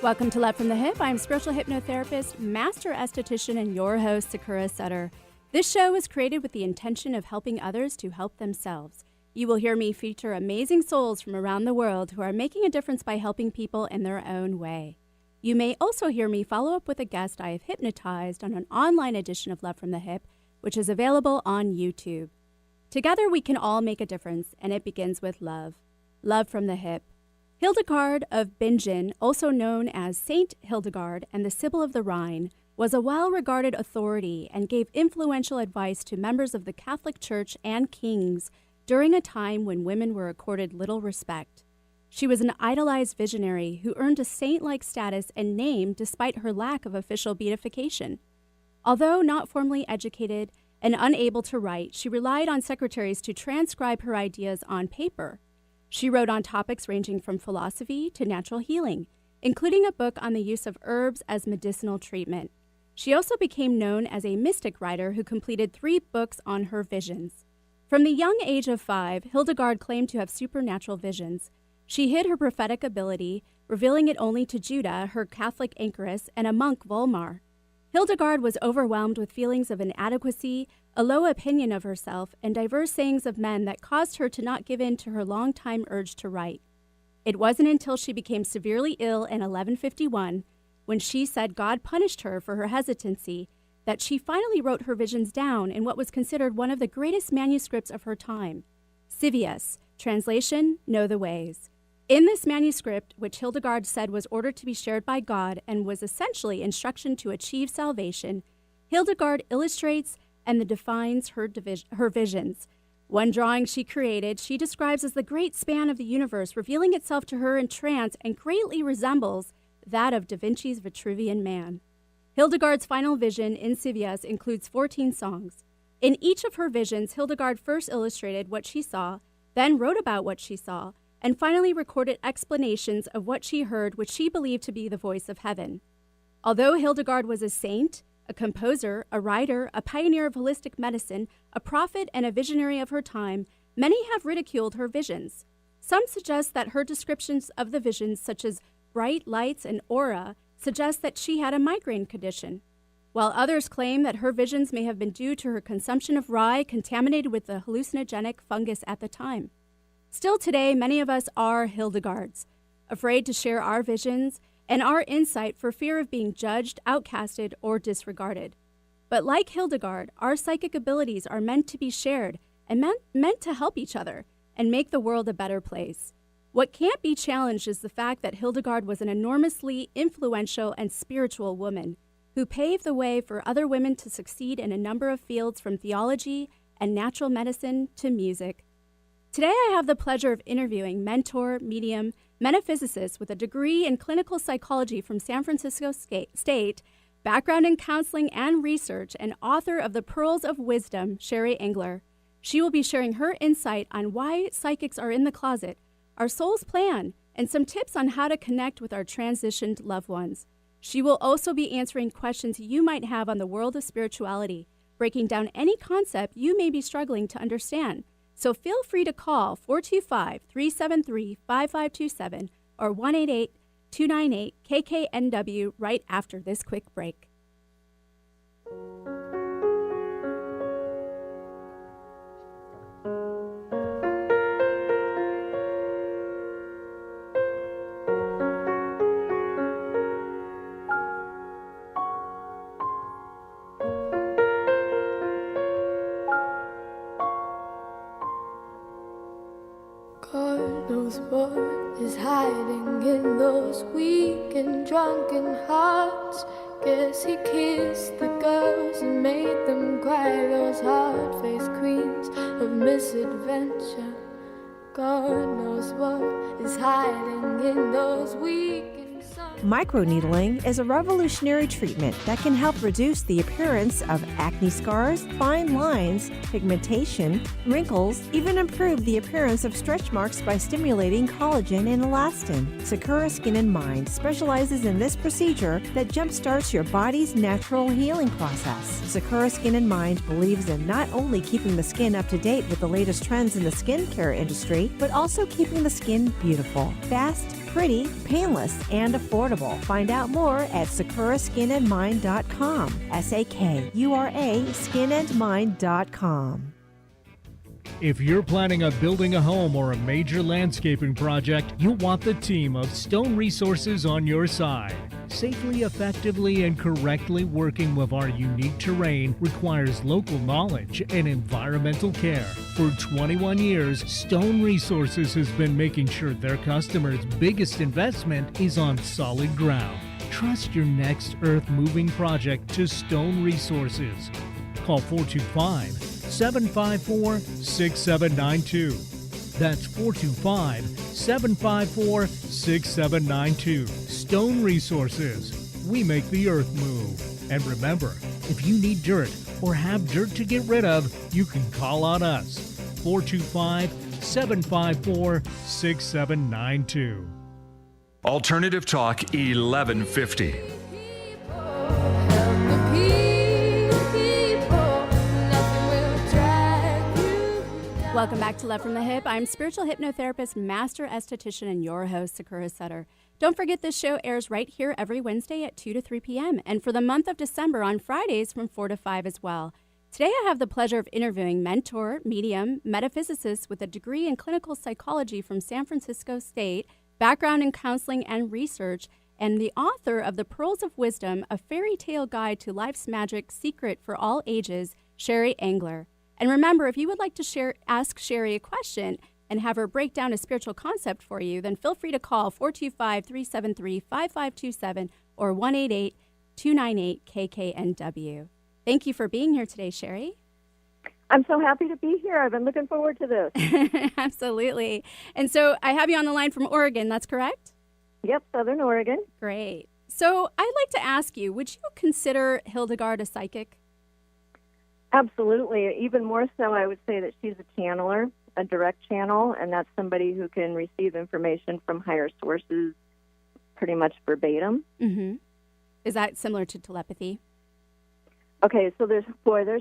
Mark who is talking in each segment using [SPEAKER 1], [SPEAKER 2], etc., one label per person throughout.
[SPEAKER 1] Welcome to Love from the Hip. I'm spiritual hypnotherapist, master esthetician, and your host, Sakura Sutter. This show is created with the intention of helping others to help themselves. You will hear me feature amazing souls from around the world who are making a difference by helping people in their own way. You may also hear me follow up with a guest I have hypnotized on an online edition of Love from the Hip, which is available on YouTube. Together we can all make a difference, and it begins with love. Love from the Hip. Hildegard of Bingen, also known as Saint Hildegard and the Sibyl of the Rhine, was a well-regarded authority and gave influential advice to members of the Catholic Church and kings during a time when women were accorded little respect. She was an idolized visionary who earned a saint-like status and name despite her lack of official beatification. Although not formally educated and unable to write, she relied on secretaries to transcribe her ideas on paper. She wrote on topics ranging from philosophy to natural healing, including a book on the use of herbs as medicinal treatment. She also became known as a mystic writer who completed 3 books on her visions. From the young age of 5, Hildegard claimed to have supernatural visions. She hid her prophetic ability, revealing it only to Judah, her Catholic anchoress, and a monk, Volmar. Hildegard was overwhelmed with feelings of inadequacy, a low opinion of herself, and diverse sayings of men that caused her to not give in to her long-time urge to write. It wasn't until she became severely ill in 1151, when she said God punished her for her hesitancy, that she finally wrote her visions down in what was considered one of the greatest manuscripts of her time, Civius, translation, Know the Ways. In this manuscript, which Hildegard said was ordered to be shared by God and was essentially instruction to achieve salvation, Hildegard illustrates and defines her visions. One drawing she created, she describes as the great span of the universe, revealing itself to her in trance and greatly resembles that of Da Vinci's Vitruvian Man. Hildegard's final vision in Civius includes 14 songs. In each of her visions, Hildegard first illustrated what she saw, then wrote about what she saw, and finally recorded explanations of what she heard, which she believed to be the voice of heaven. Although Hildegard was a saint, a composer, a writer, a pioneer of holistic medicine, a prophet, and a visionary of her time, many have ridiculed her visions. Some suggest that her descriptions of the visions, such as bright lights and aura, suggest that she had a migraine condition, while others claim that her visions may have been due to her consumption of rye contaminated with the hallucinogenic fungus at the time. Still today, many of us are Hildegards, afraid to share our visions and our insight for fear of being judged, outcasted, or disregarded. But like Hildegard, our psychic abilities are meant to be shared and meant to help each other and make the world a better place. What can't be challenged is the fact that Hildegard was an enormously influential and spiritual woman who paved the way for other women to succeed in a number of fields, from theology and natural medicine to music. Today, I have the pleasure of interviewing mentor, medium, metaphysicist with a degree in clinical psychology from San Francisco State, background in counseling and research, and author of the Pearls of Wisdom, Sheri Engler. She will be sharing her insight on why psychics are in the closet, our soul's plan, and some tips on how to connect with our transitioned loved ones. She will also be answering questions you might have on the world of spirituality, breaking down any concept you may be struggling to understand. So feel free to call 425-373-5527 or 188-298-KKNW right after this quick break.
[SPEAKER 2] What is hiding in those weak and drunken hearts? Guess he kissed the girls and made them cry, those hard-faced queens of misadventure. God knows what is hiding in those weak and
[SPEAKER 3] Microneedling is a revolutionary treatment that can help reduce the appearance of acne scars, fine lines, pigmentation, wrinkles, even improve the appearance of stretch marks by stimulating collagen and elastin. Sakura Skin and Mind specializes in this procedure that jumpstarts your body's natural healing process. Sakura Skin and Mind believes in not only keeping the skin up to date with the latest trends in the skincare industry, but also keeping the skin beautiful, fast, pretty, painless, and affordable. Find out more at sakuraskinandmind.com. SAKURA skinandmind.com.
[SPEAKER 4] If you're planning on building a home or a major landscaping project, you'll want the team of Stone Resources on your side. Safely, effectively, and correctly working with our unique terrain requires local knowledge and environmental care. For 21 years, Stone Resources has been making sure their customers' biggest investment is on solid ground. Trust your next earth-moving project to Stone Resources. Call 425-754-6792. That's 425-754-6792. Stone Resources. We make the earth move. And remember, if you need dirt or have dirt to get rid of, you can call on us. 425-754-6792.
[SPEAKER 5] Alternative Talk 1150.
[SPEAKER 1] Welcome back to Love from the Hip. I'm spiritual hypnotherapist, master esthetician, and your host, Sakura Sutter. Don't forget this show airs right here every Wednesday at 2 to 3 p.m. and for the month of December on Fridays from 4 to 5 as well. Today I have the pleasure of interviewing mentor, medium, metaphysicist with a degree in clinical psychology from San Francisco State, background in counseling and research, and the author of the Pearls of Wisdom-A Fairytale Guide to Life's Magic Secret for All Ages, Sheri Engler. And remember, if you would like to ask Sheri a question and have her break down a spiritual concept for you, then feel free to call 425-373-5527 or 1-888-298-KKNW. Thank you for being here today, Sheri.
[SPEAKER 6] I'm so happy to be here. I've been looking forward to this.
[SPEAKER 1] Absolutely. And so I have you on the line from Oregon, that's correct?
[SPEAKER 6] Yep, Southern Oregon.
[SPEAKER 1] Great. So I'd like to ask you, would you consider Hildegard a psychic?
[SPEAKER 6] Absolutely. Even more so, I would say that she's a channeler, a direct channel, and that's somebody who can receive information from higher sources pretty much verbatim.
[SPEAKER 1] Mm-hmm. Is that similar to telepathy?
[SPEAKER 6] Okay, so there's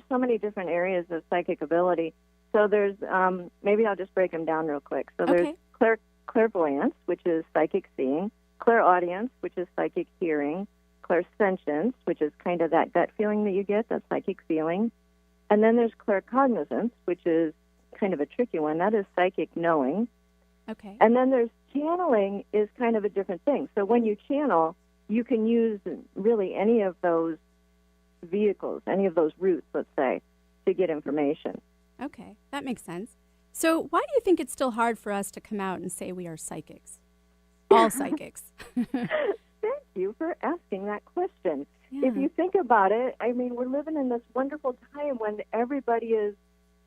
[SPEAKER 6] so many different areas of psychic ability. So there's, maybe I'll just break them down real quick. So there's clairvoyance, which is psychic seeing, clairaudience, which is psychic hearing, clairsentience, which is kind of that gut feeling that you get, that psychic feeling. And then there's claircognizance, which is kind of a tricky one. That is psychic knowing.
[SPEAKER 1] Okay.
[SPEAKER 6] And then there's channeling is kind of a different thing. So when you channel, you can use really any of those vehicles, any of those routes, let's say, to get information.
[SPEAKER 1] Okay, that makes sense. So why do you think it's still hard for us to come out and say we are psychics? All psychics.
[SPEAKER 6] Thank you for asking that question.
[SPEAKER 1] Yeah.
[SPEAKER 6] If you think about it, I mean, we're living in this wonderful time when everybody is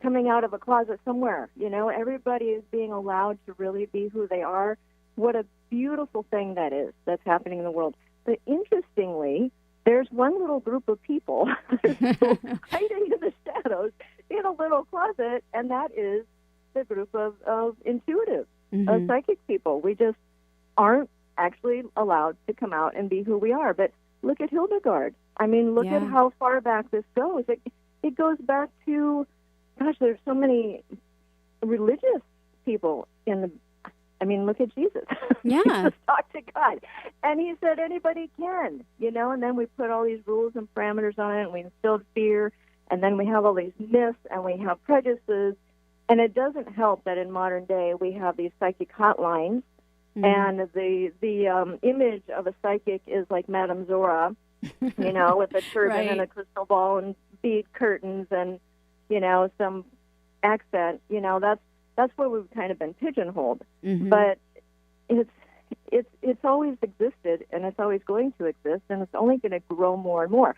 [SPEAKER 6] coming out of a closet somewhere. You know, everybody is being allowed to really be who they are. What a beautiful thing that is that's happening in the world. But interestingly, there's one little group of people hiding in the shadows in a little closet, and that is the group of intuitive, of psychic people. We just aren't actually allowed to come out and be who we are. But look at Hildegard. I mean, look at how far back this goes. It goes back to, gosh, there's so many religious people look at Jesus.
[SPEAKER 1] Yeah.
[SPEAKER 6] Jesus talked to God. And he said anybody can, and then we put all these rules and parameters on it, and we instilled fear, and then we have all these myths, and we have prejudices. And it doesn't help that in modern day we have these psychic hotlines, and the image of a psychic is like Madame Zora, with a turban and a crystal ball and bead curtains and, some accent. That's where we've kind of been pigeonholed. But it's always existed, and it's always going to exist, and it's only going to grow more and more.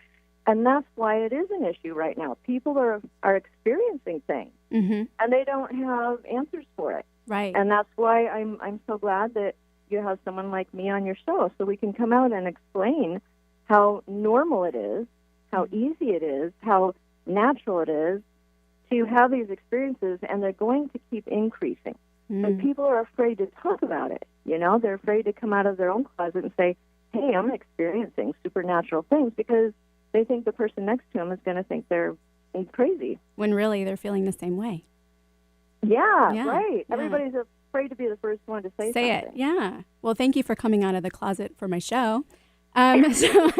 [SPEAKER 6] And that's why it is an issue right now. People are experiencing things, and they don't have answers for it.
[SPEAKER 1] Right.
[SPEAKER 6] And that's why I'm so glad that you have someone like me on your show, so we can come out and explain how normal it is, how easy it is, how natural it is to have these experiences, and they're going to keep increasing. But people are afraid to talk about it. They're afraid to come out of their own closet and say, hey, I'm experiencing supernatural things, because they think the person next to them is going to think they're crazy.
[SPEAKER 1] When really they're feeling the same way.
[SPEAKER 6] Yeah, right.
[SPEAKER 1] Yeah.
[SPEAKER 6] Everybody's afraid to be the first one to say
[SPEAKER 1] Say
[SPEAKER 6] something.
[SPEAKER 1] it, yeah. Well, thank you for coming out of the closet for my show. So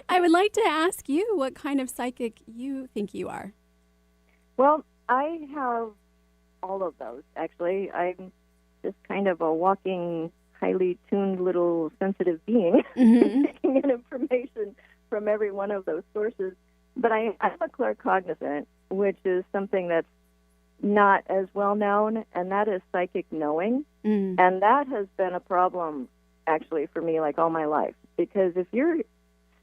[SPEAKER 1] I would like to ask you what kind of psychic you think you are.
[SPEAKER 6] Well, I have all of those, actually. I'm just kind of a walking, highly tuned little sensitive being, taking in information from every one of those sources. But I'm a claircognizant, which is something that's not as well known, and that is psychic knowing. And that has been a problem, actually, for me, like all my life. Because if you're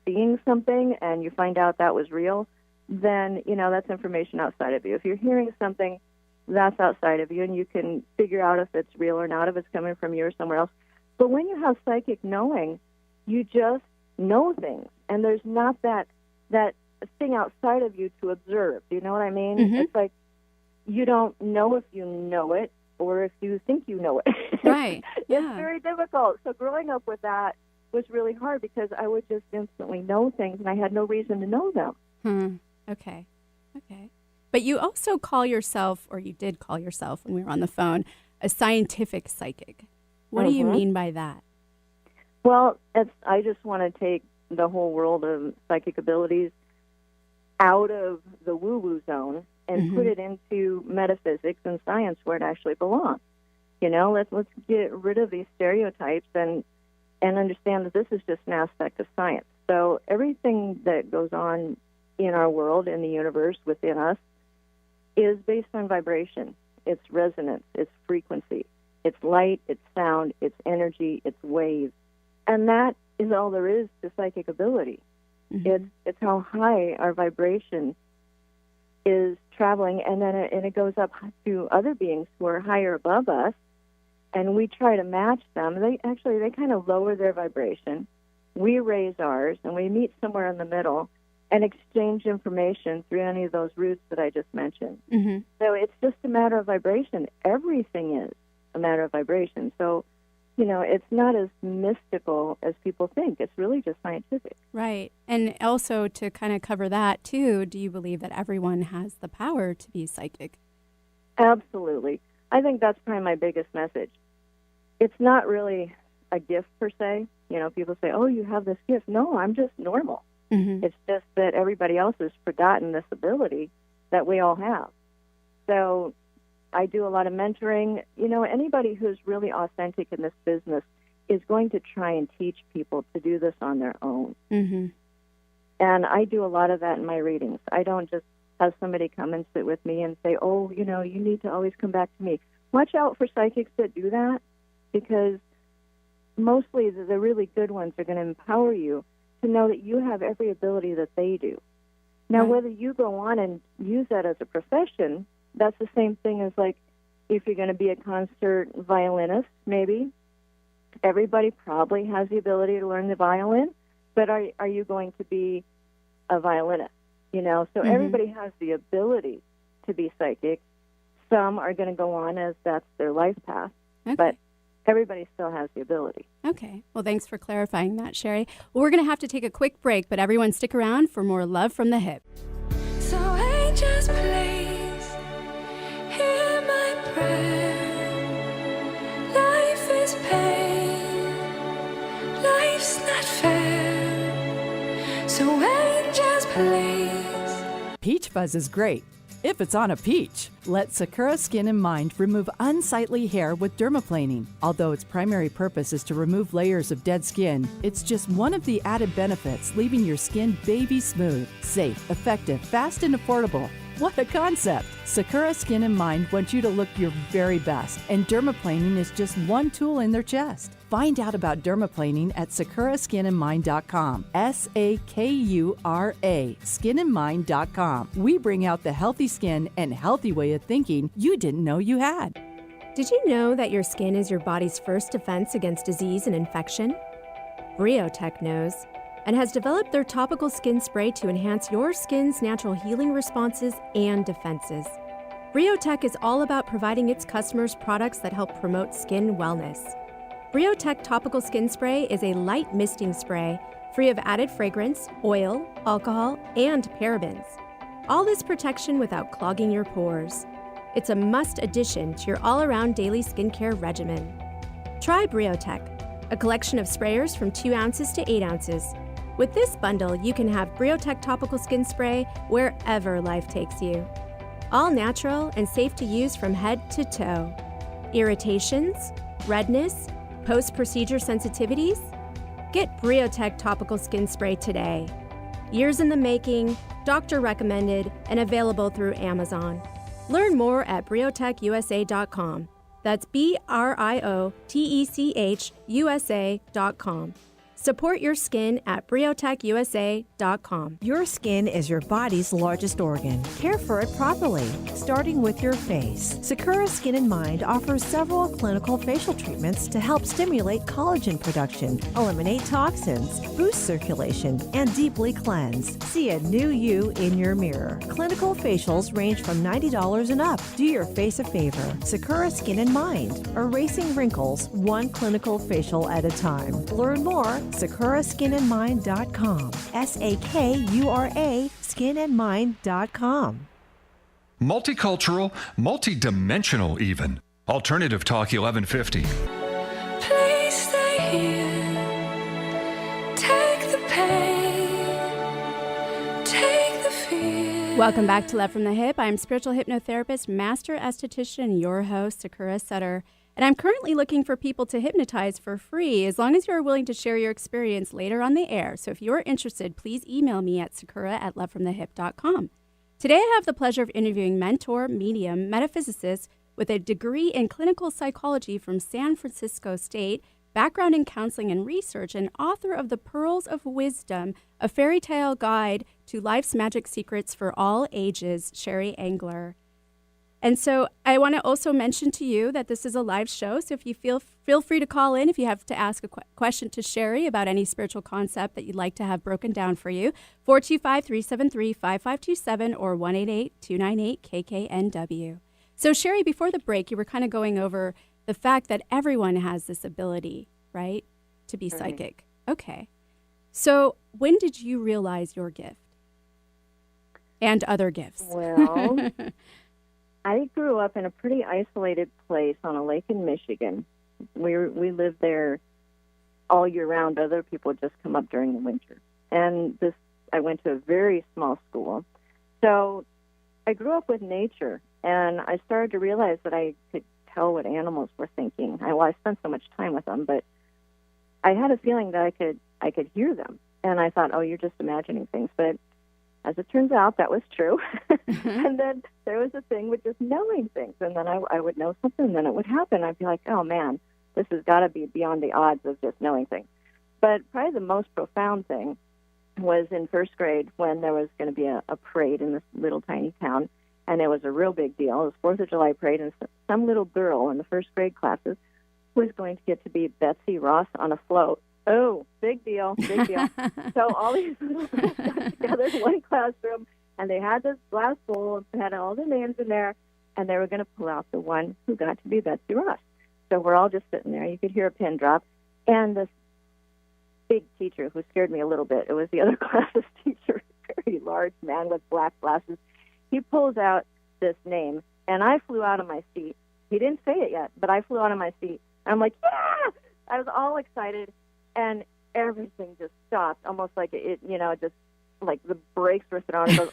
[SPEAKER 6] seeing something and you find out that was real, then, that's information outside of you. If you're hearing something, that's outside of you, and you can figure out if it's real or not, if it's coming from you or somewhere else. But when you have psychic knowing, you just know things, and there's not that thing outside of you to observe. Do you know what I mean? It's like you don't know if you know it or if you think you know it.
[SPEAKER 1] Right. Yeah.
[SPEAKER 6] It's very difficult. So growing up with that was really hard because I would just instantly know things, and I had no reason to know them.
[SPEAKER 1] Okay. But you also call yourself, or you did call yourself when we were on the phone, a scientific psychic. What do you mean by that?
[SPEAKER 6] Well, I just want to take the whole world of psychic abilities out of the woo-woo zone and put it into metaphysics and science where it actually belongs. Let's get rid of these stereotypes and understand that this is just an aspect of science. So everything that goes on in our world, in the universe, within us, is based on vibration. It's resonance, it's frequency, it's light, it's sound, it's energy, it's waves. And that is all there is to psychic ability. It's how high our vibration is traveling, and then it goes up to other beings who are higher above us, and we try to match them. They kind of lower their vibration. We raise ours, and we meet somewhere in the middle and exchange information through any of those routes that I just mentioned. So it's just a matter of vibration. Everything is a matter of vibration. So, it's not as mystical as people think. It's really just scientific.
[SPEAKER 1] Right. And also to kind of cover that, too, do you believe that everyone has the power to be psychic?
[SPEAKER 6] Absolutely. I think that's probably my biggest message. It's not really a gift per se. People say, oh, you have this gift. No, I'm just normal. It's just that everybody else has forgotten this ability that we all have. So I do a lot of mentoring. Anybody who's really authentic in this business is going to try and teach people to do this on their own. And I do a lot of that in my readings. I don't just have somebody come and sit with me and say, oh, you need to always come back to me. Watch out for psychics that do that, because mostly the really good ones are going to empower you to know that you have every ability that they do. Now, whether you go on and use that as a profession, that's the same thing as, like, if you're going to be a concert violinist, maybe. Everybody probably has the ability to learn the violin, but are you going to be a violinist? So everybody has the ability to be psychic. Some are going to go on as that's their life path, but everybody still has the ability.
[SPEAKER 1] Okay. Well, thanks for clarifying that, Sheri. Well, we're going to have to take a quick break, but everyone stick around for more Love from the Hip.
[SPEAKER 2] So angels, please hear my prayer. Life is pain, life's not fair. So angels, please.
[SPEAKER 7] Peach fuzz is great if it's on a peach. Let Sakura Skin and Mind remove unsightly hair with dermaplaning. Although its primary purpose is to remove layers of dead skin, it's just one of the added benefits, leaving your skin baby smooth, safe, effective, fast, and affordable. What a concept! Sakura Skin and Mind wants you to look your very best, and dermaplaning is just one tool in their chest. Find out about dermaplaning at sakuraskinandmind.com. SAKURA, skinandmind.com. We bring out the healthy skin and healthy way of thinking you didn't know you had.
[SPEAKER 8] Did you know that your skin is your body's first defense against disease and infection? Briotech knows and has developed their topical skin spray to enhance your skin's natural healing responses and defenses. Briotech is all about providing its customers products that help promote skin wellness. Briotech Topical Skin Spray is a light misting spray free of added fragrance, oil, alcohol, and parabens. All this protection without clogging your pores. It's a must addition to your all-around daily skincare regimen. Try BrioTech, a collection of sprayers from 2 ounces to 8 ounces. With this bundle, you can have BrioTech topical skin spray wherever life takes you. All natural and safe to use from head to toe. Irritations, redness, post-procedure sensitivities? Get BrioTech topical skin spray today. Years in the making, doctor recommended, and available through Amazon. Learn more at briotechusa.com. That's BRIOTECHUSA.com. Support your skin at briotechusa.com.
[SPEAKER 3] Your skin is your body's largest organ. Care for it properly, starting with your face. Sakura Skin and Mind offers several clinical facial treatments to help stimulate collagen production, eliminate toxins, boost circulation, and deeply cleanse. See a new you in your mirror. Clinical facials range from $90 and up. Do your face a favor. Sakura Skin and Mind, erasing wrinkles one clinical facial at a time. Learn more SakuraSkinandMind.com. SAKURA skinandmind.com.
[SPEAKER 5] Multicultural, multidimensional even. Alternative Talk 1150.
[SPEAKER 2] Please stay here. Take the pain. Take the fear.
[SPEAKER 1] Welcome back to Love from the Hip. I'm spiritual hypnotherapist, master esthetician, your host, Sakura Sutter. And I'm currently looking for people to hypnotize for free, as long as you're willing to share your experience later on the air. So if you're interested, please email me at sakura@lovefromthehip.com. Today I have the pleasure of interviewing mentor, medium, metaphysicist with a degree in clinical psychology from San Francisco State, background in counseling and research, and author of the Pearls of Wisdom-A Fairytale Guide to Life's Magic Secrets for All Ages, Sheri Engler. And so I want to also mention to you that this is a live show, so if you feel free to call in if you have to ask a question to Sheri about any spiritual concept that you'd like to have broken down for you. 425-373-5527 or 1-888-298-KKNW. So Sheri, before the break, you were kind of going over the fact that everyone has this ability, right, to be psychic. Okay. So when did you realize your gift and other gifts?
[SPEAKER 6] Well, I grew up in a pretty isolated place on a lake in Michigan. We lived there all year round. Other people just come up during the winter. And I went to a very small school. So I grew up with nature, and I started to realize that I could tell what animals were thinking. I spent so much time with them, but I had a feeling that I could hear them. And I thought, oh, you're just imagining things. But as it turns out, that was true. And then there was a thing with just knowing things. And then I would know something, and then it would happen. I'd be like, oh, man, this has got to be beyond the odds of just knowing things. But probably the most profound thing was in first grade when there was going to be a parade in this little tiny town, and it was a real big deal. It was 4th of July parade, and some little girl in the first grade classes was going to get to be Betsy Ross on a float. Oh, big deal, big deal. So all these little girls got together in one classroom, and they had this glass bowl and had all the names in there, and they were going to pull out the one who got to be Betsy Ross. So we're all just sitting there. You could hear a pin drop, and this big teacher who scared me a little bit, it was the other class's teacher, a very large man with black glasses. He pulls out this name, and I flew out of my seat. He didn't say it yet, but I flew out of my seat. And I'm like, yeah! I was all excited. And everything just stopped, almost like it, just like the brakes were thrown. It goes,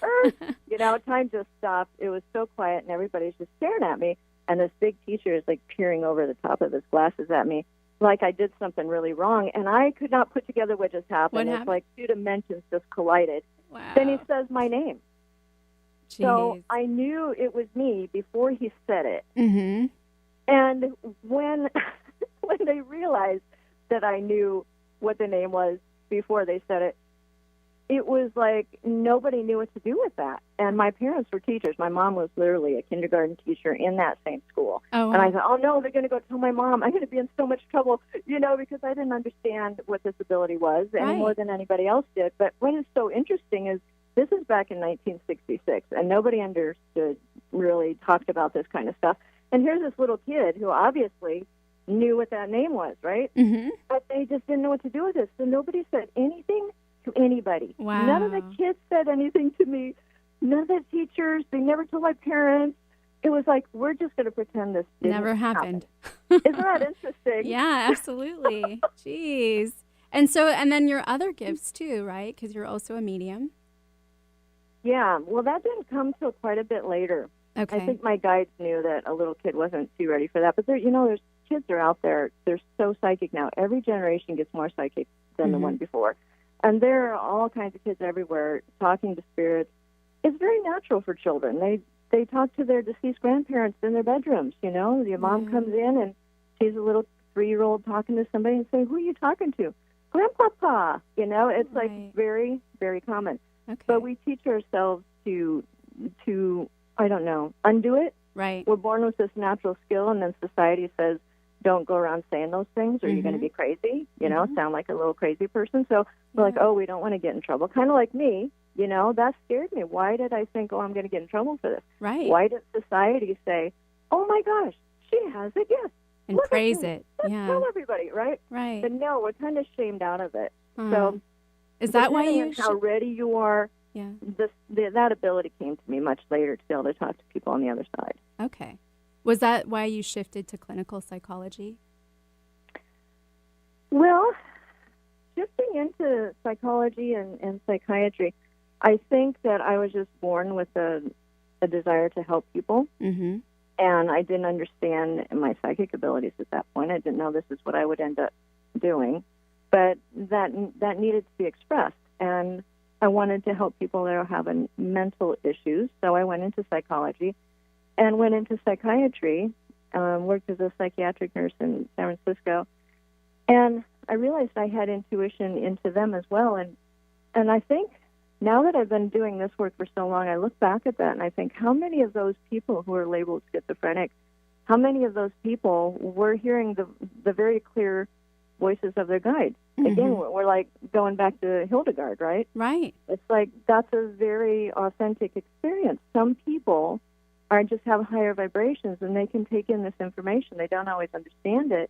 [SPEAKER 6] time just stopped. It was so quiet, and everybody's just staring at me. And this big teacher is like peering over the top of his glasses at me, like I did something really wrong. And I could not put together what just happened. It's like 2 dimensions just collided.
[SPEAKER 1] Wow.
[SPEAKER 6] Then he says my name.
[SPEAKER 1] Jeez.
[SPEAKER 6] So I knew it was me before he said it.
[SPEAKER 1] Mm-hmm.
[SPEAKER 6] And when they realized that I knew what the name was before they said it, it was like nobody knew what to do with that. And my parents were teachers. My mom was literally a kindergarten teacher in that same school.
[SPEAKER 1] Oh, wow.
[SPEAKER 6] And I thought, oh, no, they're going to go tell my mom. I'm going to be in so much trouble, because I didn't understand what this ability was any more than anybody else did. But what is so interesting is this is back in 1966, and nobody understood, really talked about this kind of stuff. And here's this little kid who obviously knew what that name was, right?
[SPEAKER 1] Mm-hmm.
[SPEAKER 6] But they just didn't know what to do with it. So nobody said anything to anybody.
[SPEAKER 1] Wow.
[SPEAKER 6] None of the kids said anything to me. None of the teachers. They never told my parents. it was like, we're just going to pretend this didn't
[SPEAKER 1] Never happened.
[SPEAKER 6] Isn't that interesting?
[SPEAKER 1] Yeah, absolutely. Jeez. And then your other gifts too, right? Because you're also a medium.
[SPEAKER 6] Yeah, well, that didn't come till quite a bit later.
[SPEAKER 1] Okay.
[SPEAKER 6] I think my guides knew that a little kid wasn't too ready for that. But there's kids are out there. They're so psychic now. Every generation gets more psychic than the one before. And there are all kinds of kids everywhere talking to spirits. It's very natural for children. They talk to their deceased grandparents in their bedrooms, Your mom comes in and sees a little 3-year-old talking to somebody and say, who are you talking to? Grandpapa. It's like very, very common.
[SPEAKER 1] Okay.
[SPEAKER 6] But we teach ourselves to I don't know, undo it.
[SPEAKER 1] Right.
[SPEAKER 6] We're born with this natural skill, and then society says, don't go around saying those things or you're going to be crazy, sound like a little crazy person. So we're like, oh, we don't want to get in trouble. Kind of like me, that scared me. Why did I think, I'm going to get in trouble for this?
[SPEAKER 1] Right.
[SPEAKER 6] Why did society say, oh, my gosh, she has a gift?
[SPEAKER 1] And
[SPEAKER 6] Look
[SPEAKER 1] praise
[SPEAKER 6] at
[SPEAKER 1] it.
[SPEAKER 6] Let's
[SPEAKER 1] Yeah.
[SPEAKER 6] tell everybody, right?
[SPEAKER 1] Right.
[SPEAKER 6] But no, we're kind of shamed out of it. So
[SPEAKER 1] is that why
[SPEAKER 6] depending
[SPEAKER 1] you
[SPEAKER 6] on how ready you are,
[SPEAKER 1] Yeah.
[SPEAKER 6] that ability came to me much later to be able to talk to people on the other side.
[SPEAKER 1] Okay. Was that why you shifted to clinical psychology?
[SPEAKER 6] Well, shifting into psychology and psychiatry, I think that I was just born with a desire to help people.
[SPEAKER 1] Mm-hmm.
[SPEAKER 6] And I didn't understand my psychic abilities at that point. I didn't know this is what I would end up doing. But that needed to be expressed. And I wanted to help people that are having mental issues. So I went into psychology and went into psychiatry, worked as a psychiatric nurse in San Francisco. And I realized I had intuition into them as well. And I think now that I've been doing this work for so long, I look back at that and I think, how many of those people who are labeled schizophrenic, how many of those people were hearing the very clear voices of their guides? Again, we're like going back to Hildegard, right?
[SPEAKER 1] Right.
[SPEAKER 6] It's like that's a very authentic experience. Some people just have higher vibrations and they can take in this information. They don't always understand it.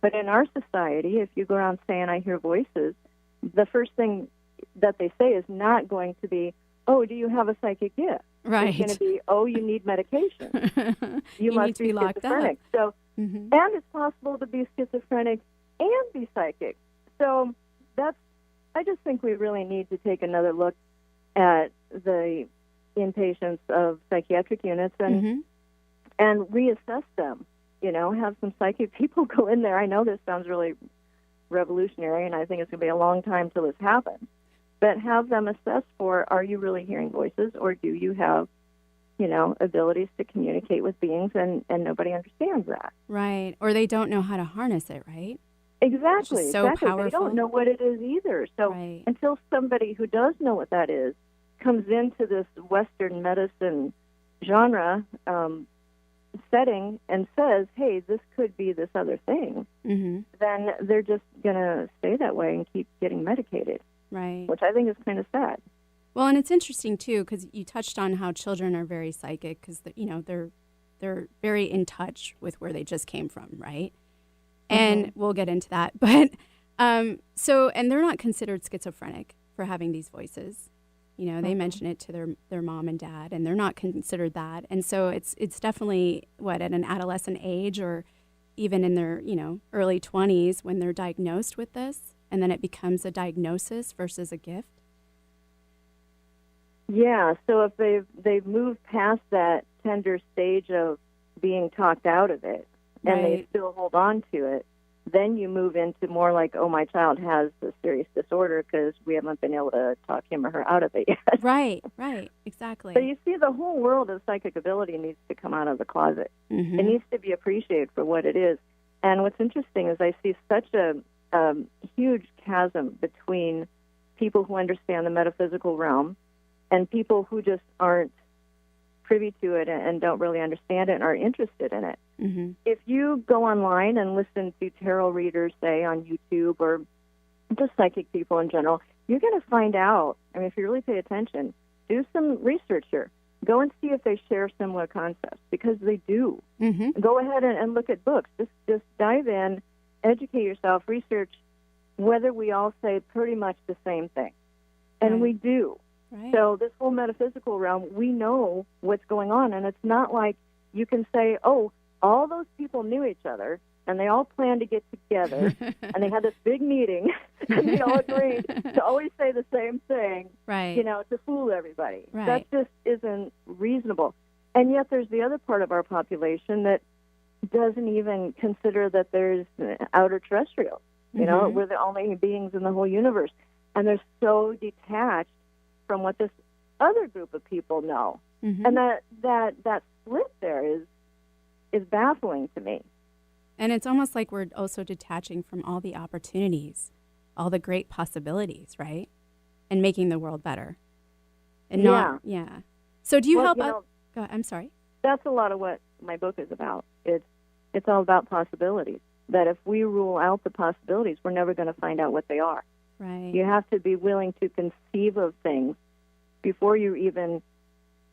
[SPEAKER 6] But in our society, if you go around saying, I hear voices, the first thing that they say is not going to be, oh, do you have a psychic gift?
[SPEAKER 1] Right.
[SPEAKER 6] It's going to be, oh, you need medication. You must
[SPEAKER 1] need to be locked
[SPEAKER 6] schizophrenic.
[SPEAKER 1] up.
[SPEAKER 6] So, and it's possible to be schizophrenic and be psychic. So I just think we really need to take another look at the inpatients of psychiatric units and reassess them. Have some psychic people go in there. I know this sounds really revolutionary, and I think it's going to be a long time till this happens. But have them assess for, are you really hearing voices, or do you have, abilities to communicate with beings, and nobody understands that.
[SPEAKER 1] Right. Or they don't know how to harness it, right?
[SPEAKER 6] Exactly.
[SPEAKER 1] Which is so powerful.
[SPEAKER 6] They don't know what it is either. So until somebody who does know what that is comes into this Western medicine genre setting and says, hey, this could be this other thing, then they're just going to stay that way and keep getting medicated.
[SPEAKER 1] Right.
[SPEAKER 6] Which I think is kind of sad.
[SPEAKER 1] Well, and it's interesting, too, because you touched on how children are very psychic because, they're very in touch with where they just came from, right? And we'll get into that. But and they're not considered schizophrenic for having these voices. They mention it to their mom and dad, and they're not considered that. And so it's definitely, at an adolescent age or even in their, early 20s when they're diagnosed with this, and then it becomes a diagnosis versus a gift.
[SPEAKER 6] Yeah, so if they've moved past that tender stage of being talked out of it, and they still hold on to it, then you move into more like, oh, my child has a serious disorder because we haven't been able to talk him or her out of it yet.
[SPEAKER 1] Right, exactly.
[SPEAKER 6] So you see, the whole world of psychic ability needs to come out of the closet. It needs to be appreciated for what it is. And what's interesting is I see such a huge chasm between people who understand the metaphysical realm and people who just aren't privy to it and don't really understand it and are interested in it. If you go online and listen to tarot readers, say, on YouTube, or just psychic people in general, you're going to find out, if you really pay attention, do some research here. Go and see if they share similar concepts, because they do. Go ahead and look at books. Just dive in, educate yourself, research whether we all say pretty much the same thing. And we do. Right. So this whole metaphysical realm, we know what's going on, and it's not like you can say, oh, all those people knew each other, and they all planned to get together, and they had this big meeting, and they all agreed to always say the same thing,
[SPEAKER 1] right.
[SPEAKER 6] To fool everybody.
[SPEAKER 1] Right.
[SPEAKER 6] That just isn't reasonable. And yet there's the other part of our population that doesn't even consider that there's outer terrestrials. We're the only beings in the whole universe. And they're so detached from what this other group of people know. Mm-hmm. And that split there is baffling to me.
[SPEAKER 1] And it's almost like we're also detaching from all the opportunities, all the great possibilities, right? And making the world better. And yeah. So do you help us? Go ahead, I'm sorry.
[SPEAKER 6] That's a lot of what my book is about. It's all about possibilities. That if we rule out the possibilities, we're never going to find out what they are.
[SPEAKER 1] Right.
[SPEAKER 6] You have to be willing to conceive of things before you're even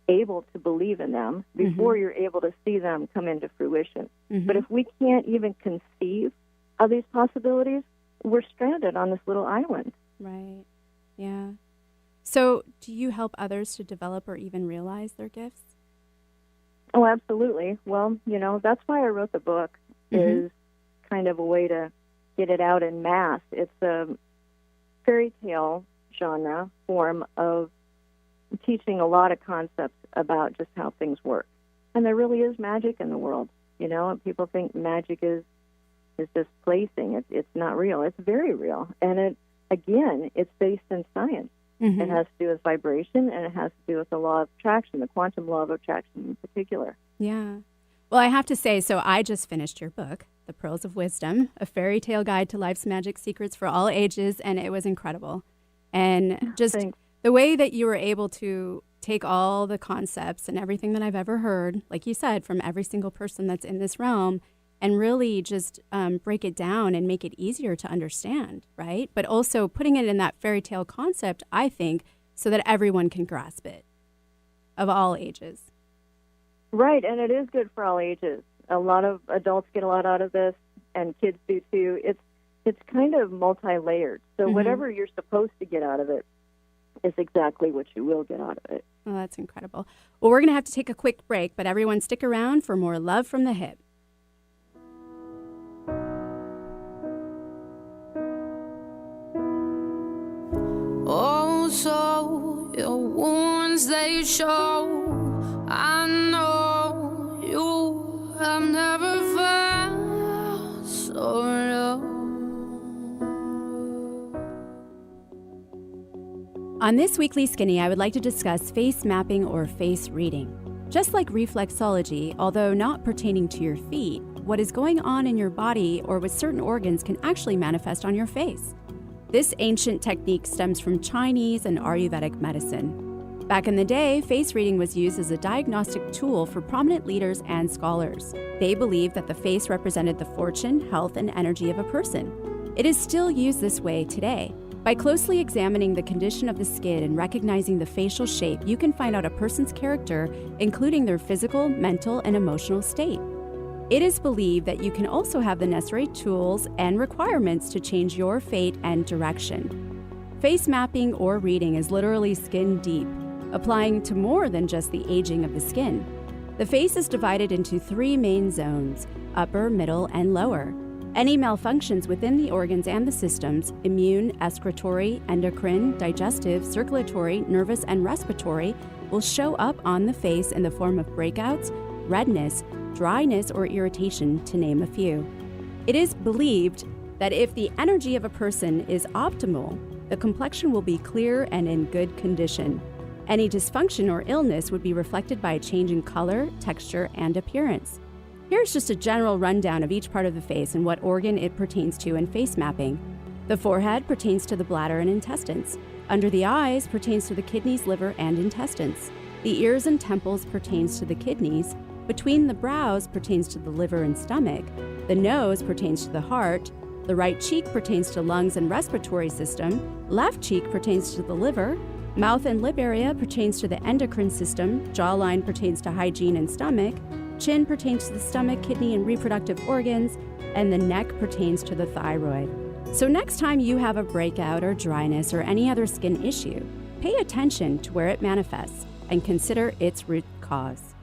[SPEAKER 6] able to believe in them, before you're able to see them come into fruition. Mm-hmm. But if we can't even conceive of these possibilities, we're stranded on this little island.
[SPEAKER 1] Right. Yeah. So do you help others to develop or even realize their gifts?
[SPEAKER 6] Oh, absolutely. Well, that's why I wrote the book, is kind of a way to get it out in mass. It's a fairy tale genre form of teaching a lot of concepts about just how things work. And there really is magic in the world, and people think magic is just plaything. It's not real. It's very real. And it's based in science. Mm-hmm. It has to do with vibration, and it has to do with the law of attraction, the quantum law of attraction in particular.
[SPEAKER 1] Yeah. Well, I have to say, so I just finished your book, The Pearls of Wisdom-A Fairytale Guide to Life's Magic Secrets for All Ages, and it was incredible. And just the way that you were able to take all the concepts and everything that I've ever heard, like you said, from every single person that's in this realm, and really just break it down and make it easier to understand, right? But also putting it in that fairy tale concept, I think, so that everyone can grasp it, of all ages.
[SPEAKER 6] Right, and it is good for all ages. A lot of adults get a lot out of this, and kids do too. It's kind of multi-layered, so whatever you're supposed to get out of it is exactly what you will get out of it.
[SPEAKER 1] Well, that's incredible. Well, we're going to have to take a quick break, but everyone stick around for more Love from the Hip.
[SPEAKER 2] Oh, so your wounds they show. I know you have never felt so low.
[SPEAKER 1] On this weekly Skinny, I would like to discuss face mapping or face reading. Just like reflexology, although not pertaining to your feet, what is going on in your body or with certain organs can actually manifest on your face. This ancient technique stems from Chinese and Ayurvedic medicine. Back in the day, face reading was used as a diagnostic tool for prominent leaders and scholars. They believed that the face represented the fortune, health, and energy of a person. It is still used this way today. By closely examining the condition of the skin and recognizing the facial shape, you can find out a person's character, including their physical, mental, and emotional state. It is believed that you can also have the necessary tools and requirements to change your fate and direction. Face mapping or reading is literally skin deep, applying to more than just the aging of the skin. The face is divided into 3 main zones: upper, middle, and lower. Any malfunctions within the organs and the systems, immune, excretory, endocrine, digestive, circulatory, nervous, and respiratory, will show up on the face in the form of breakouts, redness, dryness, or irritation, to name a few. It is believed that if the energy of a person is optimal, the complexion will be clear and in good condition. Any dysfunction or illness would be reflected by a change in color, texture, and appearance. Here's just a general rundown of each part of the face and what organ it pertains to in face mapping. The forehead pertains to the bladder and intestines. Under the eyes pertains to the kidneys, liver, and intestines. The ears and temples pertains to the kidneys. Between the brows pertains to the liver and stomach. The nose pertains to the heart. The right cheek pertains to lungs and respiratory system. Left cheek pertains to the liver. Mouth and lip area pertains to the endocrine system. Jawline pertains to hygiene and stomach. Chin pertains to the stomach, kidney, and reproductive organs. And the neck pertains to the thyroid. So next time you have a breakout or dryness or any other skin issue, pay attention to where it manifests and consider its root cause.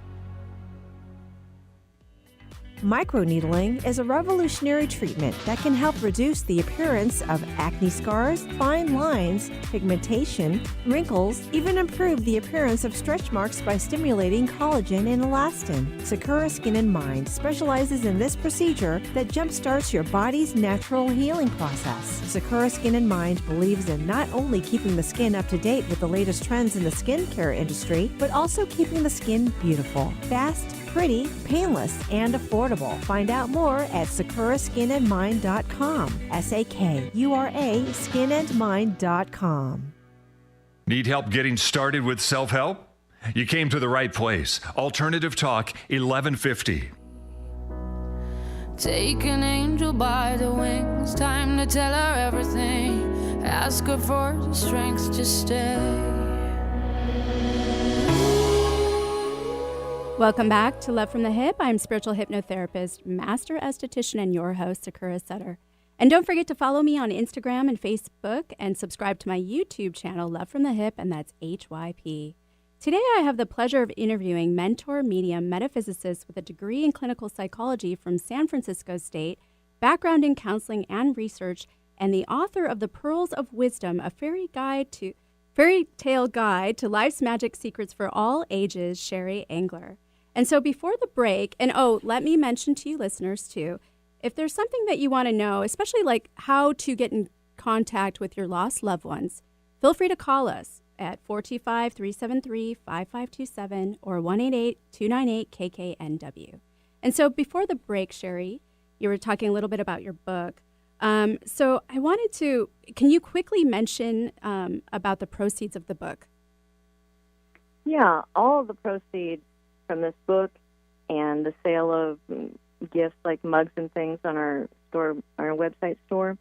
[SPEAKER 3] Microneedling is a revolutionary treatment that can help reduce the appearance of acne scars, fine lines, pigmentation, wrinkles, even improve the appearance of stretch marks by stimulating collagen and elastin. Sakura Skin and Mind specializes in this procedure that jumpstarts your body's natural healing process. Sakura Skin and Mind believes in not only keeping the skin up to date with the latest trends in the skincare industry, but also keeping the skin beautiful, fast, pretty, painless, and affordable. Find out more at sakuraskinandmind.com. SAKURA skinandmind.com.
[SPEAKER 5] Need help getting started with self-help? You came to the right place. Alternative Talk 1150.
[SPEAKER 2] Take an angel by the wings, time to tell her everything. Ask her for the strength to stay.
[SPEAKER 1] Welcome back to Love from the Hip. I'm spiritual hypnotherapist, master esthetician, and your host, Sakura Sutter. And don't forget to follow me on Instagram and Facebook and subscribe to my YouTube channel, Love from the Hip, and that's HYP. Today, I have the pleasure of interviewing mentor, medium, metaphysicist with a degree in clinical psychology from San Francisco State, background in counseling and research, and the author of the Pearls of Wisdom-A Fairytale Guide to Life's Magic Secrets for All Ages, Sheri Engler. And so before the break, and let me mention to you listeners too, if there's something that you want to know, especially like how to get in contact with your lost loved ones, feel free to call us at 425-373-5527 or 1-888-298-KKNW. And so before the break, Sheri, you were talking a little bit about your book. So I wanted to, can you quickly mention about the proceeds of the book?
[SPEAKER 6] Yeah, all of the proceeds from this book and the sale of gifts like mugs and things on our website store,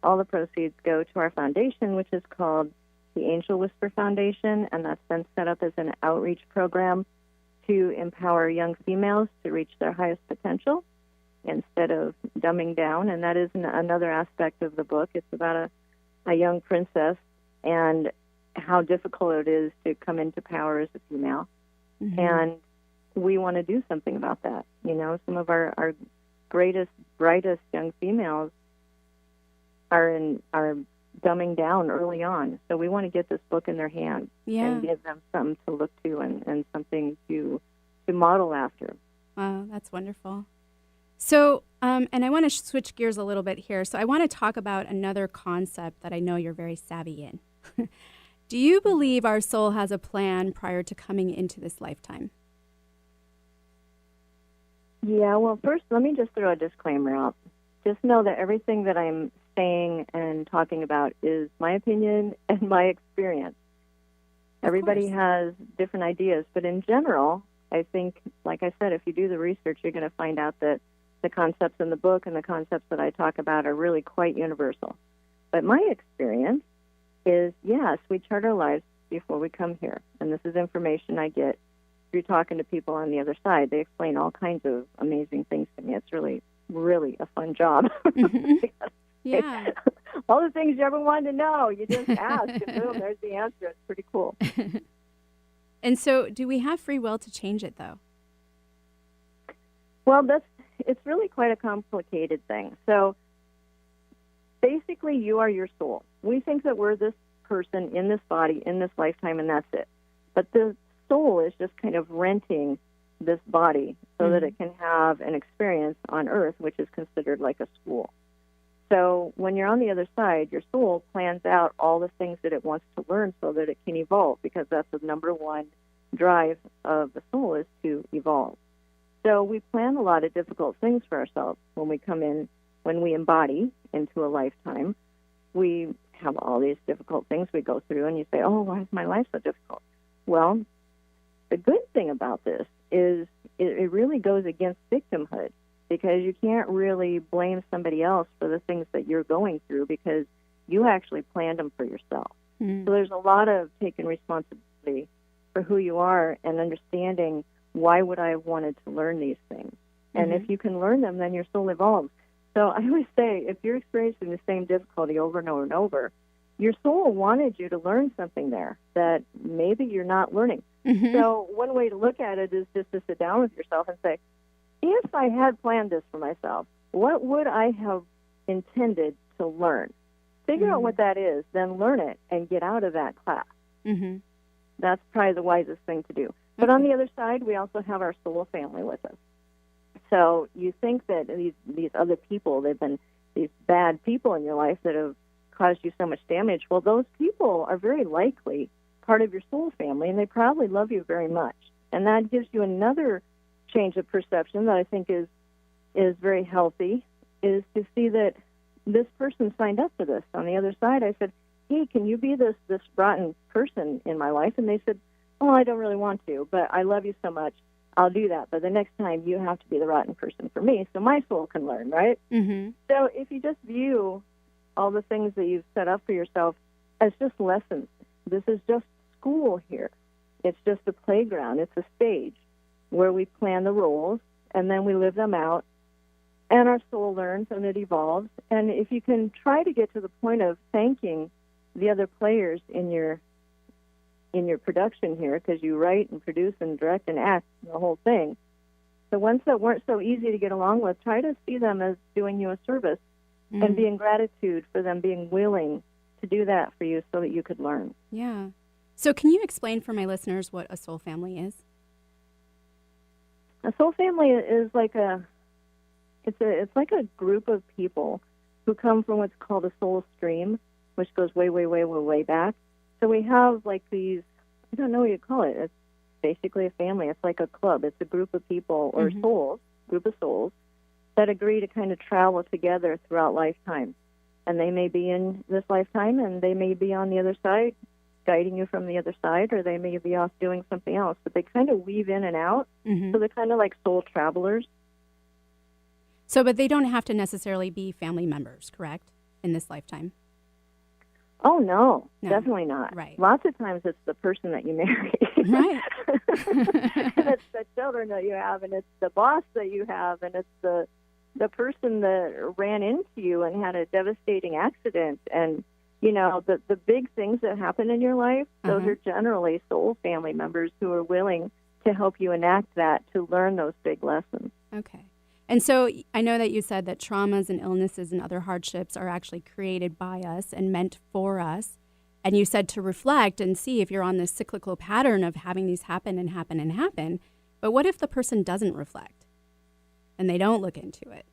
[SPEAKER 6] all the proceeds go to our foundation, which is called the Angel Whisper Foundation, and that's been set up as an outreach program to empower young females to reach their highest potential instead of dumbing down. And that is another aspect of the book. It's about a young princess and how difficult it is to come into power as a female. Mm-hmm. And we want to do something about that. You know, some of our greatest, brightest young females are dumbing down early on. So we want to get this book in their hands and give them something to look to and something to model after.
[SPEAKER 1] Wow, that's wonderful. So, and I want to switch gears a little bit here. So I want to talk about another concept that I know you're very savvy in. Do you believe our soul has a plan prior to coming into this lifetime?
[SPEAKER 6] Yeah, well, first, let me just throw a disclaimer out. Just know that everything that I'm saying and talking about is my opinion and my experience. Everybody has different ideas, but in general, I think, like I said, if you do the research, you're going to find out that the concepts in the book and the concepts that I talk about are really quite universal. But my experience is, yes, we chart our lives before we come here. And this is information I get through talking to people on the other side. They explain all kinds of amazing things to me. It's really, really a fun job.
[SPEAKER 1] Yeah.
[SPEAKER 6] All the things you ever wanted to know, you just ask, and boom, there's the answer. It's pretty cool.
[SPEAKER 1] And so do we have free will to change it, though?
[SPEAKER 6] Well, it's really quite a complicated thing. So basically, you are your soul. We think that we're this person in this body, in this lifetime, and that's it. But the soul is just kind of renting this body so that it can have an experience on Earth, which is considered like a school. So when you're on the other side, your soul plans out all the things that it wants to learn so that it can evolve, because that's the number one drive of the soul, is to evolve. So we plan a lot of difficult things for ourselves when we come in, when we embody into a lifetime. We have all these difficult things we go through, and you say, oh, why is my life so difficult? Well, the good thing about this is it really goes against victimhood, because you can't really blame somebody else for the things that you're going through, because you actually planned them for yourself. So there's a lot of taking responsibility for who you are and understanding, why would I have wanted to learn these things? And if you can learn them, then your soul evolves. So I always say, if you're experiencing the same difficulty over and over and over, your soul wanted you to learn something there that maybe you're not learning. So one way to look at it is just to sit down with yourself and say, if I had planned this for myself, what would I have intended to learn? Figure out what that is, then learn it and get out of that class.
[SPEAKER 1] Mm-hmm.
[SPEAKER 6] That's probably the wisest thing to do. But on the other side, we also have our soul family with us. So you think that these other people, they've been these bad people in your life that have caused you so much damage. Well, those people are very likely part of your soul family, and they probably love you very much. And that gives you another change of perception that I think is very healthy, is to see that this person signed up for this. On the other side, I said, hey, can you be this rotten person in my life? And they said, oh, I don't really want to, but I love you so much, I'll do that. But the next time, you have to be the rotten person for me so my soul can learn, right?
[SPEAKER 1] Mm-hmm.
[SPEAKER 6] So if you just view all the things that you've set up for yourself as just lessons, this is just school here. It's just a playground. It's a stage where we plan the roles, and then we live them out, and our soul learns, and it evolves. And if you can try to get to the point of thanking the other players in your production here, because you write and produce and direct and act the whole thing, the ones that weren't so easy to get along with, try to see them as doing you a service and be in gratitude for them being willing to do that for you so that you could learn.
[SPEAKER 1] Yeah. So can you explain for my listeners what a soul family is?
[SPEAKER 6] A soul family is like it's like a group of people who come from what's called a soul stream, which goes way, way, way, way, way back. So we have like these, I don't know what you call it. It's basically a family. It's like a club. It's a group of people or souls, group of souls that agree to kind of travel together throughout lifetime. And they may be in this lifetime, and they may be on the other side, guiding you from the other side, or they may be off doing something else. But they kind of weave in and out. So they're kind of like soul travelers.
[SPEAKER 1] So, but they don't have to necessarily be family members, correct, in this lifetime?
[SPEAKER 6] Oh, no, definitely not.
[SPEAKER 1] Right.
[SPEAKER 6] Lots of times it's the person that you marry.
[SPEAKER 1] Right.
[SPEAKER 6] And it's the children that you have, and it's the boss that you have, and it's the person that ran into you and had a devastating accident. And, you know, the big things that happen in your life, those are generally soul family members who are willing to help you enact that, to learn those big lessons.
[SPEAKER 1] Okay. And so I know that you said that traumas and illnesses and other hardships are actually created by us and meant for us. And you said to reflect and see if you're on this cyclical pattern of having these happen and happen and happen. But what if the person doesn't reflect and they don't look into it?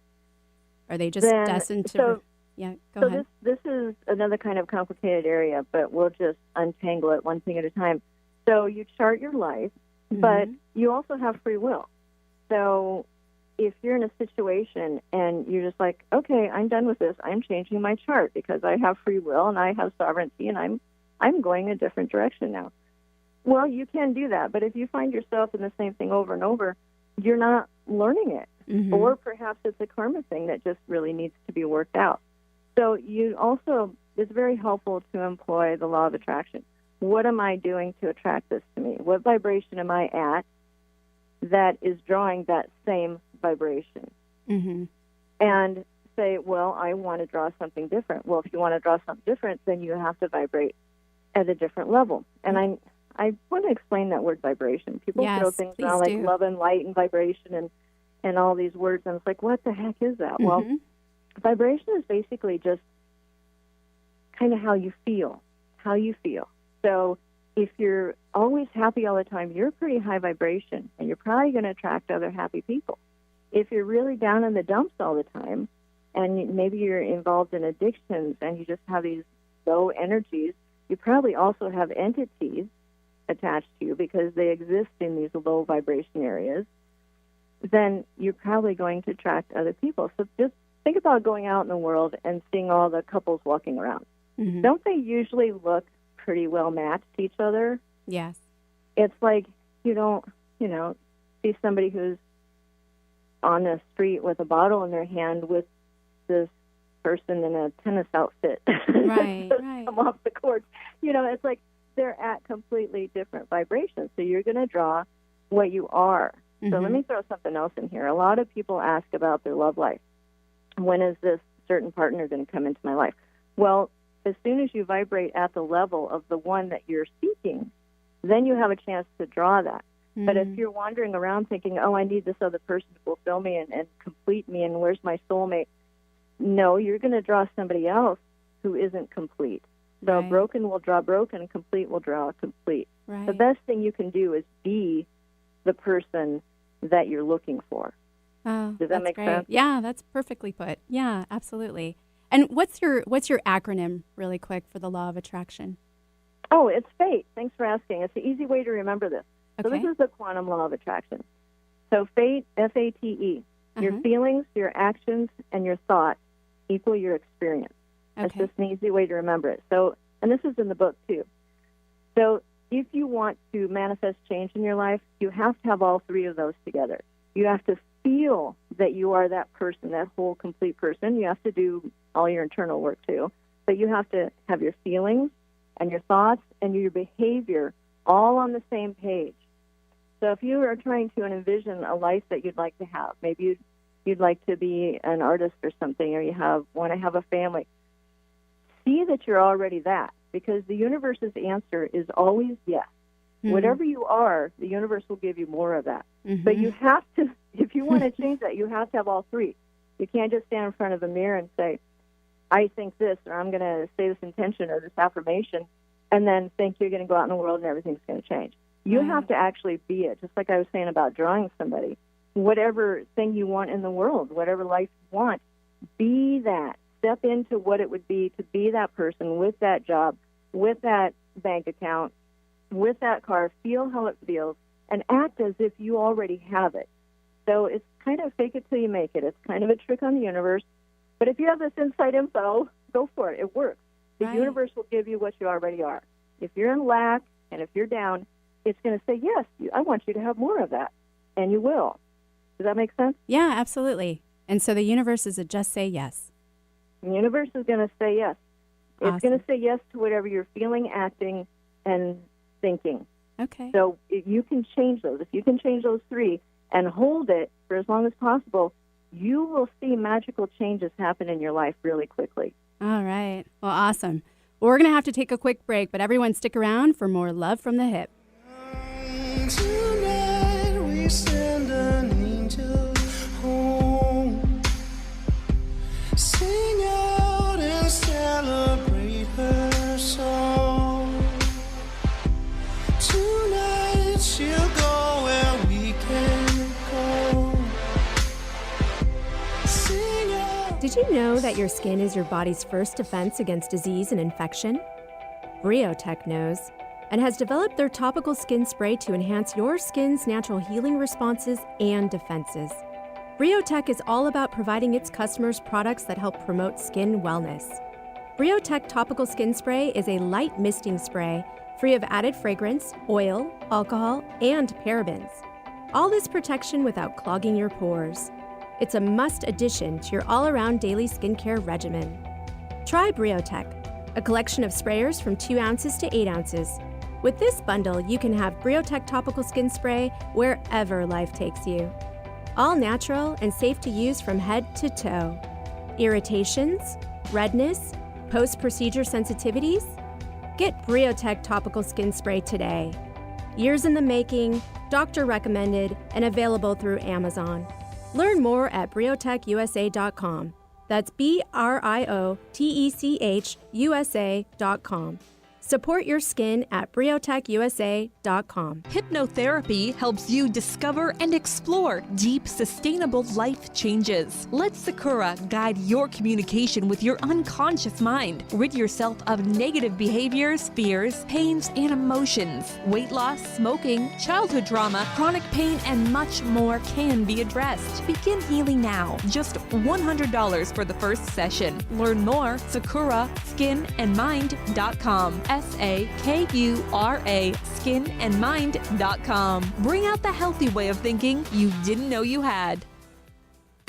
[SPEAKER 1] Are they just destined to... Go ahead.
[SPEAKER 6] This is another kind of complicated area, but we'll just untangle it one thing at a time. So you chart your life, but you also have free will. So if you're in a situation and you're just like, okay, I'm done with this, I'm changing my chart because I have free will and I have sovereignty and I'm going a different direction now. Well, you can do that, but if you find yourself in the same thing over and over, you're not learning it. Or perhaps it's a karma thing that just really needs to be worked out. So it's very helpful to employ the law of attraction. What am I doing to attract this to me? What vibration am I at that is drawing that same vibration? And say, well, I want to draw something different. Well, if you want to draw something different, then you have to vibrate at a different level. And I want to explain that word vibration. People throw things around like love and light and vibration and all these words, and it's like, what the heck is that? Well, vibration is basically just kind of how you feel. So if you're always happy all the time, you're pretty high vibration, and you're probably going to attract other happy people. If you're really down in the dumps all the time, and maybe you're involved in addictions, and you just have these low energies, you probably also have entities attached to you because they exist in these low vibration areas. Then you're probably going to attract other people. So just think about going out in the world and seeing all the couples walking around. Don't they usually look pretty well matched to each other?
[SPEAKER 1] Yes.
[SPEAKER 6] It's like you don't, see somebody who's on the street with a bottle in their hand with this person in a tennis outfit.
[SPEAKER 1] Right.
[SPEAKER 6] Come off the court. It's like they're at completely different vibrations. So you're going to draw what you are. So let me throw something else in here. A lot of people ask about their love life. When is this certain partner going to come into my life? Well, as soon as you vibrate at the level of the one that you're seeking, then you have a chance to draw that. But if you're wandering around thinking, oh, I need this other person to fulfill me and complete me, and where's my soulmate? No, you're going to draw somebody else who isn't complete. So broken will draw broken, complete will draw complete.
[SPEAKER 1] Right.
[SPEAKER 6] The best thing you can do is be the person that you're looking for.
[SPEAKER 1] Oh,
[SPEAKER 6] Does that make sense?
[SPEAKER 1] Yeah, that's perfectly put. Yeah, absolutely. And what's your acronym, really quick, for the law of attraction?
[SPEAKER 6] Oh, it's fate. Thanks for asking. It's an easy way to remember this. So
[SPEAKER 1] Okay.
[SPEAKER 6] this is the quantum law of attraction. So fate, F-A-T-E. Your feelings, your actions, and your thoughts equal your experience. That's
[SPEAKER 1] Okay.
[SPEAKER 6] just an easy way to remember it. So, and this is in the book too. So if you want to manifest change in your life, you have to have all three of those together. You have to feel that you are that person, that whole complete person. You have to do all your internal work too. But you have to have your feelings and your thoughts and your behavior all on the same page. So if you are trying to envision a life that you'd like to have, maybe you'd like to be an artist or something, or you want to have a family, see that you're already that, because the universe's answer is always yes. Whatever you are, the universe will give you more of that. But you have to, if you want to change that, you have to have all three. You can't just stand in front of a mirror and say, I think this, or I'm going to say this intention or this affirmation, and then think you're going to go out in the world and everything's going to change. You have to actually be it, just like I was saying about drawing somebody. Whatever thing you want in the world, whatever life you want, be that. Step into what it would be to be that person with that job, with that bank account, with that car. Feel how it feels and act as if you already have it. So it's kind of fake it till you make it. It's kind of a trick on the universe. But if you have this inside info, go for it. It works. The universe will give you what you already are. If you're in lack and if you're down, it's going to say, yes, I want you to have more of that. And you will. Does that make sense?
[SPEAKER 1] Yeah, absolutely. And so the universe is a just say yes.
[SPEAKER 6] The universe is going to say yes.
[SPEAKER 1] Awesome.
[SPEAKER 6] It's going to say yes to whatever you're feeling, acting, and thinking.
[SPEAKER 1] Okay.
[SPEAKER 6] So you can change those. If you can change those three and hold it for as long as possible, you will see magical changes happen in your life really quickly.
[SPEAKER 1] All right. Well, awesome. Well, we're going to have to take a quick break, but everyone stick around for more Love from the Hip.
[SPEAKER 9] Tonight we send an angel home. Sing out and celebrate her song. Tonight she'll go where we can go. Sing out.
[SPEAKER 8] Did you know that your skin is your body's first defense against disease and infection? Briotech knows and has developed their topical skin spray to enhance your skin's natural healing responses and defenses. Briotech is all about providing its customers products that help promote skin wellness. Briotech topical skin spray is a light misting spray free of added fragrance, oil, alcohol, and parabens. All this protection without clogging your pores. It's a must addition to your all-around daily skincare regimen. Try Briotech, a collection of sprayers from 2 ounces to 8 ounces. With this bundle, you can have Briotech topical skin spray wherever life takes you. All natural and safe to use from head to toe. Irritations, redness, post-procedure sensitivities? Get Briotech topical skin spray today. Years in the making, doctor recommended, and available through Amazon. Learn more at briotechusa.com. That's BRIOTECHUSA.com. Support your skin at briotechusa.com.
[SPEAKER 10] Hypnotherapy helps you discover and explore deep, sustainable life changes. Let Sakura guide your communication with your unconscious mind. Rid yourself of negative behaviors, fears, pains, and emotions. Weight loss, smoking, childhood trauma, chronic pain, and much more can be addressed. Begin healing now. Just $100 for the first session. Learn more, SakuraSkinandMind.com. SAKURA skinandmind.com. Bring out the healthy way of thinking you didn't know you had.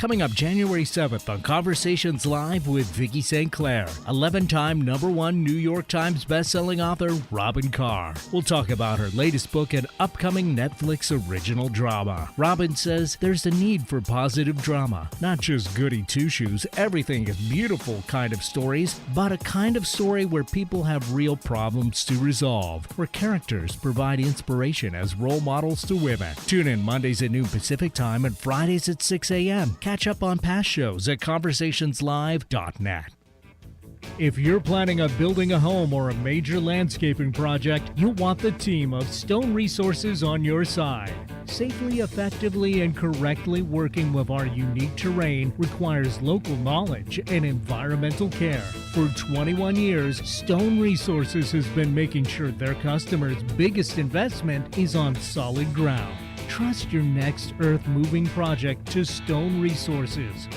[SPEAKER 4] Coming up January 7th on Conversations Live with Vicki St. Clair, 11-time #1 New York Times bestselling author Robin Carr. We'll talk about her latest book and upcoming Netflix original drama. Robin says there's a need for positive drama, not just goody two-shoes, everything is beautiful kind of stories, but a kind of story where people have real problems to resolve, where characters provide inspiration as role models to women. Tune in Mondays at noon Pacific Time and Fridays at 6 a.m. Catch up on past shows at conversationslive.net. If you're planning on building a home or a major landscaping project, you'll want the team of Stone Resources on your side. Safely, effectively, and correctly working with our unique terrain requires local knowledge and environmental care. For 21 years, Stone Resources has been making sure their customers' biggest investment is on solid ground. Trust your next earth-moving project to Stone Resources.